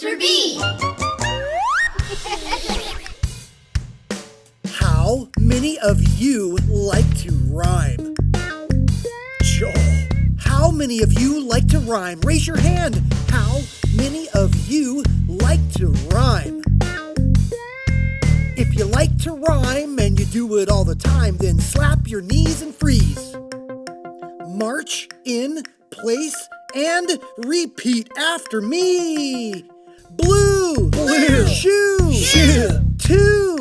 after me. How many of you like to rhyme? Joel, how many of you like to rhyme? Raise your hand. How many of you like to rhyme? If you like to rhyme and you do it all the time, then slap your knees and freeze. March in place and repeat after me. Blue, blue, shoe, shoe, two,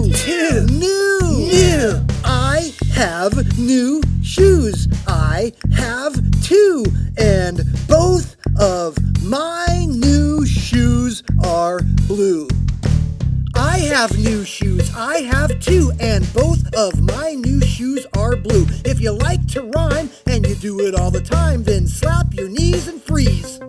new. I have new shoes. I have two, and both of my new shoes are blue. I have new shoes, I have two, and both of my new shoes are blue. If you like to rhyme and you do it all the time, then slap your knees and freeze.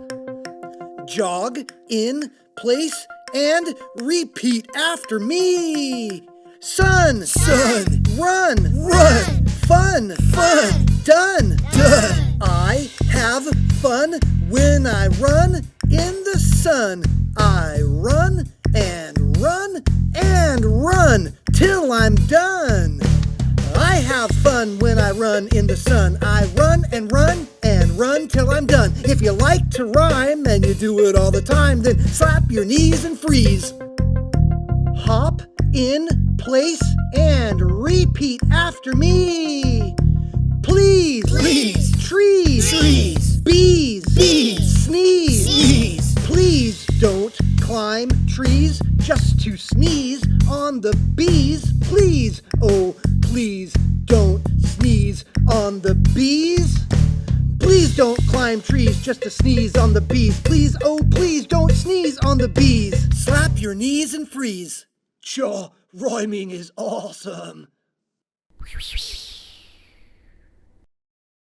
Jog in place and repeat after me. Sun, sun, run, run, fun, fun, done, done. I have fun when I run in the sun. I run and run and run till I'm done. I have fun when I run in the sun. I run and run and run till I'm done. If you like to rhyme and you do it all the time, then slap your knees and freeze. Hop in place and repeat after me. Please, please, trees, trees, bees, bees, sneeze, sneeze. Please don't climb trees just to sneeze on the bees. Please, oh please don't sneeze on the bees. Please don't climb trees just to sneeze on the bees. Please, oh please don't sneeze on the bees. Slap your knees and freeze. Rhyming is awesome.